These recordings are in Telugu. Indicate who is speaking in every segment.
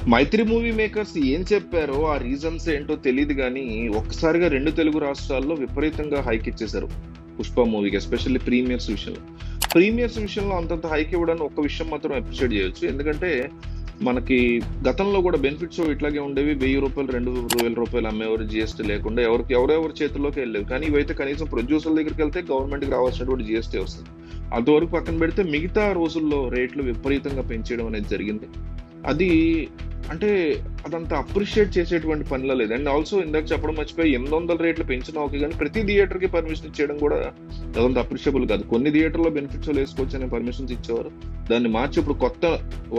Speaker 1: మైత్రి మూవీ మేకర్స్ ఏం చెప్పారో ఆ రీజన్స్ ఏంటో తెలియదు కానీ ఒక్కసారిగా రెండు తెలుగు రాష్ట్రాల్లో విపరీతంగా హైక్ ఇచ్చేశారు పుష్ప మూవీకి, ఎస్పెషల్లీ ప్రీమియర్స్ విషయంలో అంతంత హైక్ ఇవ్వడానికి ఒక్క విషయం మాత్రం అప్రిషియేట్ చేయొచ్చు. ఎందుకంటే మనకి గతంలో కూడా బెనిఫిట్స్ ఇట్లాగే ఉండేవి. 1000 రూపాయలు, 2000 రూపాయలు అమ్మేవారు జిఎస్టీ లేకుండా, ఎవరెవరి చేతుల్లోకి వెళ్ళేవి. కానీ ఇవైతే కనీసం ప్రొడ్యూసర్ దగ్గరికి వెళ్తే గవర్నమెంట్కి రావాల్సినటువంటి జిఎస్టీ వస్తుంది. అంతవరకు పక్కన పెడితే మిగతా రోజుల్లో రేట్లు విపరీతంగా పెంచేయడం అనేది జరిగింది. అది అంటే అదంతా అప్రిషియేట్ చేసేటువంటి పనిలో లేదు. అండ్ ఆల్సో ఇందాక చెప్పడం మర్చిపోయి 800 రేట్లు పెంచిన ఓకే, కానీ ప్రతి థియేటర్కి పర్మిషన్ ఇచ్చేయడం కూడా అదంత అప్రిషియబుల్ కాదు. కొన్ని థియేటర్లో బెనిఫిట్స్ వేసుకోవచ్చు అనే పర్మిషన్స్ ఇచ్చేవారు. దాన్ని మార్చి ఇప్పుడు కొత్త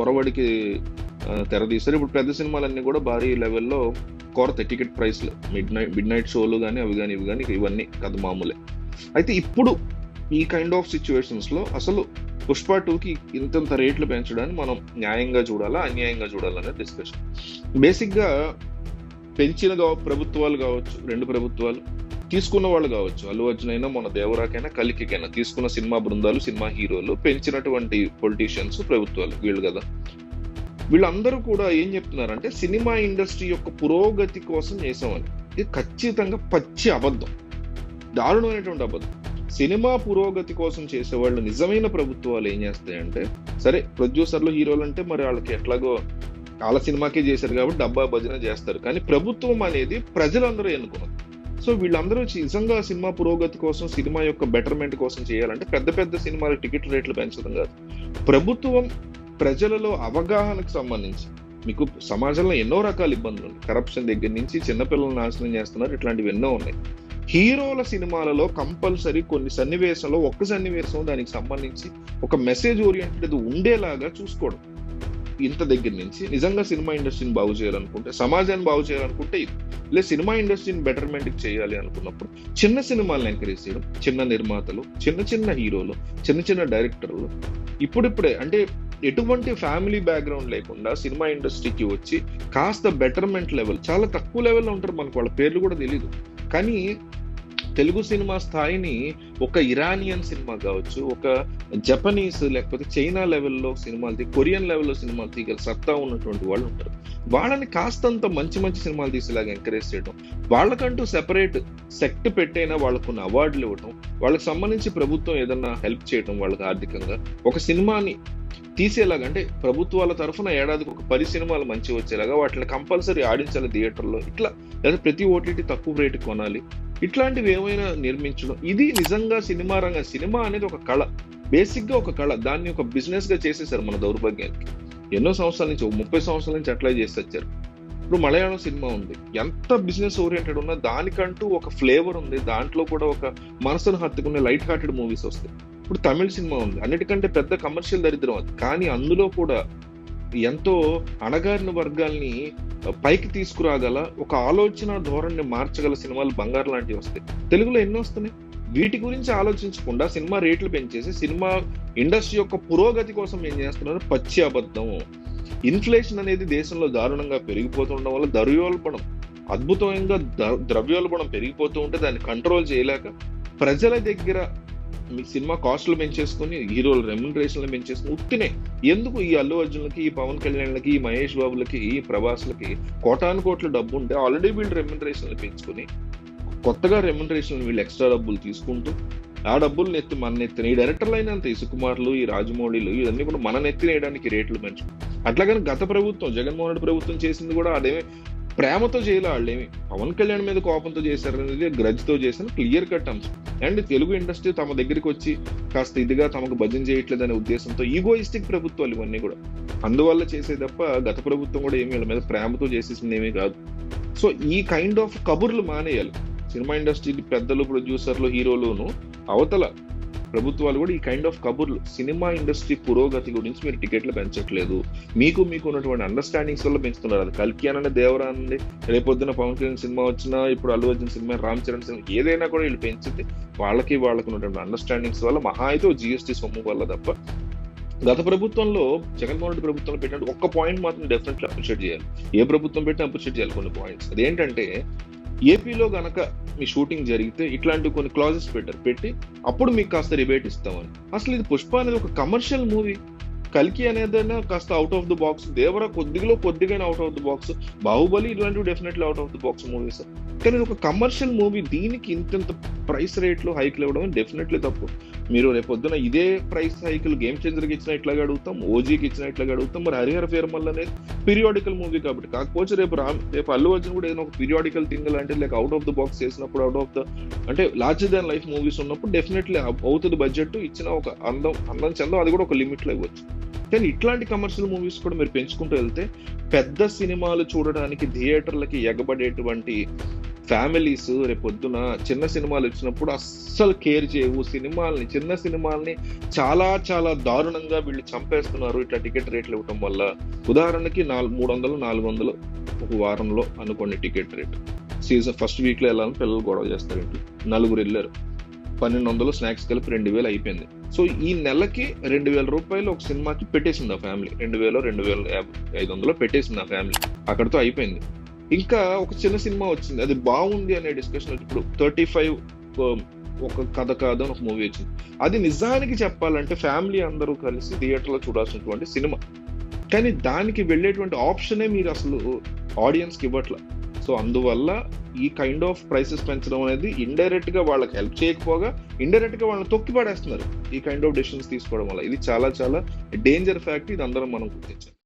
Speaker 1: ఒరవడికి తెరదీశారు. ఇప్పుడు పెద్ద సినిమాలన్నీ కూడా భారీ లెవెల్లో కొరత టికెట్ ప్రైస్లు, మిడ్ నైట్ షోలు కానీ అవి కానీ ఇవి కానీ ఇవన్నీ కథ మామూలే. అయితే ఇప్పుడు ఈ కైండ్ ఆఫ్ సిచ్యువేషన్స్ లో అసలు పుష్ప 2కి ఇంతంత రేట్లు పెంచడాన్ని మనం న్యాయంగా చూడాలా, అన్యాయంగా చూడాలనే డిస్కషన్. బేసిక్ గా పెంచిన ప్రభుత్వాలు కావచ్చు, రెండు ప్రభుత్వాలు తీసుకున్న వాళ్ళు కావచ్చు, అల్లు అర్జున్ అయినా మన దేవరాకైనా కలికికైనా తీసుకున్న సినిమా బృందాలు, సినిమా హీరోలు, పెంచినటువంటి పొలిటీషియన్స్ ప్రభుత్వాలు వీళ్ళు కదా. వీళ్ళందరూ కూడా ఏం చెప్తున్నారంటే సినిమా ఇండస్ట్రీ యొక్క పురోగతి కోసం చేసామని. ఇది ఖచ్చితంగా పచ్చి అబద్ధం, దారుణమైనటువంటి అబద్ధం. సినిమా పురోగతి కోసం చేసేవాళ్ళు నిజమైన ప్రభుత్వాలు ఏం చేస్తాయంటే, సరే ప్రొడ్యూసర్లు హీరోలు అంటే మరి వాళ్ళకి ఎట్లాగో వాళ్ళ సినిమాకే చేశారు కాబట్టి డబ్బా భజన చేస్తారు. కానీ ప్రభుత్వం అనేది ప్రజలందరూ ఎన్నుకున్నారు. సో వీళ్ళందరూ నిజంగా సినిమా పురోగతి కోసం, సినిమా యొక్క బెటర్మెంట్ కోసం చేయాలంటే పెద్ద పెద్ద సినిమాల టికెట్ రేట్లు పెంచడం కాదు. ప్రభుత్వం ప్రజలలో అవగాహనకు సంబంధించి, మీకు సమాజంలో ఎన్నో రకాల ఇబ్బందులు ఉన్నాయి. కరప్షన్ దగ్గర నుంచి చిన్నపిల్లలను నాశనం చేస్తున్నారు, ఇట్లాంటివి ఎన్నో ఉన్నాయి. హీరోల సినిమాలలో కంపల్సరీ కొన్ని సన్నివేశంలో ఒక్క సన్నివేశం దానికి సంబంధించి ఒక మెసేజ్ ఓరియంటెడ్ ఉండేలాగా చూసుకోవడం. ఇంత దగ్గర నుంచి నిజంగా సినిమా ఇండస్ట్రీని బాగు చేయాలనుకుంటే, సమాజాన్ని బాగు చేయాలనుకుంటే ఇది, లేదా సినిమా ఇండస్ట్రీని బెటర్మెంట్ చేయాలి అనుకున్నప్పుడు చిన్న సినిమాలను ఎంకరేజ్ చేయడం, చిన్న నిర్మాతలు, చిన్న హీరోలు, చిన్న డైరెక్టర్లు ఇప్పుడిప్పుడే అంటే ఎటువంటి ఫ్యామిలీ బ్యాక్గ్రౌండ్ లేకుండా సినిమా ఇండస్ట్రీకి వచ్చి కాస్త బెటర్మెంట్ లెవెల్, చాలా తక్కువ లెవెల్లో ఉంటారు, మనకు వాళ్ళ పేర్లు కూడా తెలియదు, కానీ తెలుగు సినిమా స్థాయిని ఒక ఇరానియన్ సినిమా కావచ్చు, ఒక జపనీస్ లేకపోతే చైనా లెవెల్లో సినిమాలు, కొరియన్ లెవెల్లో సినిమాలు తీగల సత్తా ఉన్నటువంటి వాళ్ళు ఉంటారు. వాళ్ళని కాస్తంత మంచి సినిమాలు తీసేలాగా ఎంకరేజ్ చేయడం, వాళ్ళకంటూ సెపరేట్ సెక్ట్ పెట్టైనా వాళ్ళకున్న అవార్డులు ఇవ్వడం, వాళ్ళకి సంబంధించి ప్రభుత్వం ఏదన్నా హెల్ప్ చేయడం, వాళ్ళకి ఆర్థికంగా ఒక సినిమాని తీసేలాగా, అంటే ప్రభుత్వాల తరఫున ఏడాదికి ఒక 10 సినిమాలు మంచి వచ్చేలాగా వాటిని కంపల్సరీ ఆడించాలి థియేటర్లో, ఇట్లా లేదా ప్రతి ఓటీటీ తక్కువ రేటు కొనాలి, ఇట్లాంటివి ఏమైనా నిర్మించడం. ఇది నిజంగా సినిమా రంగం. సినిమా అనేది ఒక కళ, బేసిక్ గా ఒక కళ. దాన్ని ఒక బిజినెస్ గా చేసేసారు మన దౌర్భాగ్యానికి. ఎన్నో సంవత్సరాల నుంచి, 30 సంవత్సరాల నుంచి అట్లా చేసి వచ్చారు. ఇప్పుడు మలయాళం సినిమా ఉంది, ఎంత బిజినెస్ ఓరియంటెడ్ ఉన్నా దానికంటూ ఒక ఫ్లేవర్ ఉంది, దాంట్లో కూడా ఒక మనసును హత్తుకునే లైట్ హార్టెడ్ మూవీస్ వస్తాయి. ఇప్పుడు తమిళ సినిమా ఉంది, అన్నిటికంటే పెద్ద కమర్షియల్ దరిద్రం అది, కానీ అందులో కూడా ఎంతో అణగారిన వర్గాల్ని పైకి తీసుకురాగల ఒక ఆలోచన ధోరణిని మార్చగల సినిమాలు బంగారు లాంటివి వస్తాయి. తెలుగులో ఎన్నో వస్తున్నాయి. వీటి గురించి ఆలోచించకుండా సినిమా రేట్లు పెంచేసి సినిమా ఇండస్ట్రీ యొక్క పురోగతి కోసం ఏం చేస్తున్నారు, పచ్చి అబద్ధం. ఇన్ఫ్లేషన్ అనేది దేశంలో దారుణంగా పెరిగిపోతుండడం వల్ల ద్రవ్యోల్బణం, అద్భుతంగా ద్రవ్యోల్బణం పెరిగిపోతూ ఉంటే దాన్ని కంట్రోల్ చేయలేక ప్రజల దగ్గర మీ సినిమా కాస్టులు పెంచేసుకుని, హీరోల రెమ్యునరేషన్లు పెంచేసుకుని ఉత్తినే ఎందుకు ఈ అల్లు అర్జున్లకి, ఈ పవన్ కళ్యాణ్లకి, ఈ మహేష్ బాబులకి, ఈ ప్రభాస్లకి కోటాను కోట్ల డబ్బు ఉంటే ఆల్రెడీ వీళ్ళు రెమ్యునరేషన్లు పెంచుకుని కొత్తగా రెమ్యునరేషన్ వీళ్ళు ఎక్స్ట్రా డబ్బులు తీసుకుంటూ ఆ డబ్బులు మన నెత్తిన ఈ డైరెక్టర్లు అయినంత ఈ సుకుమార్లు, ఈ రాజమౌళిలు ఇవన్నీ కూడా మన నెత్తినేయడానికి రేట్లు పెంచు. అట్లాగని గత ప్రభుత్వం, జగన్మోహన్ రెడ్డి ప్రభుత్వం చేసింది కూడా అదేమి ప్రేమతో చేయలే, వాళ్ళేమి పవన్ కళ్యాణ్ మీద కోపంతో చేశారనేది గ్రజ్తో చేసిన క్లియర్ కట్ అంశం. అండ్ తెలుగు ఇండస్ట్రీ తమ దగ్గరికి వచ్చి కాస్త ఇదిగా తమకు భజన చేయట్లేదనే ఉద్దేశంతో ఈగోయిస్టిక్ ప్రభుత్వాలు ఇవన్నీ కూడా, అందువల్ల చేసే తప్ప గత ప్రభుత్వం కూడా ఏమి వీళ్ళ మీద ప్రేమతో చేసేసింది ఏమీ కాదు. సో ఈ కైండ్ ఆఫ్ కబుర్లు మానేయాలి సినిమా ఇండస్ట్రీ పెద్దలు, ప్రొడ్యూసర్లు, హీరోలును, అవతల ప్రభుత్వాలు కూడా ఈ కైండ్ ఆఫ్ కబుర్లు. సినిమా ఇండస్ట్రీ పురోగతి గురించి మీరు టికెట్లు పెంచట్లేదు, మీకు ఉన్నటువంటి అండర్స్టాండింగ్స్ వల్ల పెంచుతున్నారు. అది కల్కి అనండి, దేవరా అనండి, రేపొద్దున పవన్ కళ్యాణ్ సినిమా వచ్చినా, ఇప్పుడు అల్లు అర్జున్ సినిమా, రామ్ చరణ్ సినిమా, ఏదైనా కూడా వీళ్ళు పెంచితే వాళ్ళకి ఉన్నటువంటి అండర్స్టాండింగ్స్ వల్ల, మహా అయితే జిఎస్టీ సొమ్ము వల్ల తప్ప. గత ప్రభుత్వంలో, జగన్మోహన్ రెడ్డి ప్రభుత్వంలో పెట్టినట్టు ఒక్క పాయింట్ మాత్రం డెఫినెట్లీ అప్రిషియేట్ చేయాలి. ఏ ప్రభుత్వం పెట్టినా అప్రిషియేట్ చేయాలి కొన్ని పాయింట్స్. అదేంటంటే ఏపీలో గనక మీ షూటింగ్ జరిగితే ఇట్లాంటి కొన్ని క్లాజెస్ పెట్టి అప్పుడు మీకు కాస్త రిబేట్ ఇస్తామని. అసలు ఇది పుష్ప అనేది ఒక కమర్షియల్ మూవీ, కల్కి అనేదైనా కాస్త out of the box, Devara కొద్దిగానే out of the box, Baahubali ఇలాంటివి definitely out of the box movies. కానీ ఇది ఒక కమర్షియల్ మూవీ, దీనికి ఇంత ప్రైస్ రేట్లు హైక్లు ఇవ్వడం డెఫినెట్లీ తప్పు. మీరు రేపొద్దున ఇదే ప్రైస్ హైకులు గేమ్ చేంజర్కి ఇచ్చిన ఇట్లాగే అడుగుతాం, ఓజీకి ఇచ్చిన ఇట్లాగే అడుగుతాం. మరి హరిహర ఫేర్మల్ అనేది పీరియాడికల్ మూవీ కాబట్టి, కాకపోతే రేపు అల్లు అర్జున్ కూడా ఏదైనా ఒక పీరియాడికల్ థింగ్ లాంటి like out of the box చేసినప్పుడు, అవుట్ ఆఫ్ ద అంటే లార్జర్ దాన్ లైఫ్ మూవీస్ ఉన్నప్పుడు డెఫినెట్లీ అవుతుంది బడ్జెట్, ఇచ్చిన ఒక అందం చందం అది కూడా ఒక లిమిట్ లో ఇవ్వచ్చు. కానీ ఇట్లాంటి కమర్షియల్ మూవీస్ కూడా మీరు పెంచుకుంటూ వెళ్తే పెద్ద సినిమాలు చూడడానికి థియేటర్లకి ఎగబడేటువంటి ఫ్యామిలీస్ రేపొద్దున చిన్న సినిమాలు వచ్చినప్పుడు అస్సలు కేర్ చేయవు. చిన్న సినిమాల్ని చాలా చాలా దారుణంగా వీళ్ళు చంపేస్తున్నారు ఇట్లా టికెట్ రేట్లు ఇవ్వటం వల్ల. ఉదాహరణకి 300-400 ఒక వారంలో అనుకోండి ticket rate. Season first week లో వెళ్ళాలని పిల్లలు గొడవ చేస్తారు, ఇంట్లో నలుగురు వెళ్ళారు, 1200 స్నాక్స్ కలిపి 2000 అయిపోయింది. సో ఈ నెలకి 2000 రూపాయలు ఒక సినిమాకి పెట్టేసింది ఆ ఫ్యామిలీ, 2000-2500 పెట్టేసింది ఆ ఫ్యామిలీ, అక్కడితో అయిపోయింది. ఇంకా ఒక చిన్న సినిమా వచ్చింది, అది బాగుంది అనే డిస్కషన్ వచ్చి, ఇప్పుడు 35 ఒక కథ కాదు అని ఒక మూవీ వచ్చింది. అది నిజానికి చెప్పాలంటే ఫ్యామిలీ అందరూ కలిసి థియేటర్లో చూడాల్సినటువంటి సినిమా, కానీ దానికి వెళ్ళేటువంటి ఆప్షనే మీరు అసలు ఆడియన్స్కి ఇవ్వట్ల. సో అందువల్ల ఈ కైండ్ ఆఫ్ ప్రైసెస్ పెంచడం అనేది ఇండైరెక్ట్ గా వాళ్ళకి హెల్ప్ చేయకపోగా ఇండైరెక్ట్ గా వాళ్ళని తొక్కి పడేస్తున్నారు ఈ కైండ్ ఆఫ్ డెసిషన్స్ తీసుకోవడం వల్ల. ఇది చాలా చాలా డేంజర్ ఫ్యాక్ట్, ఇది అందరం మనం గుర్తించాలి.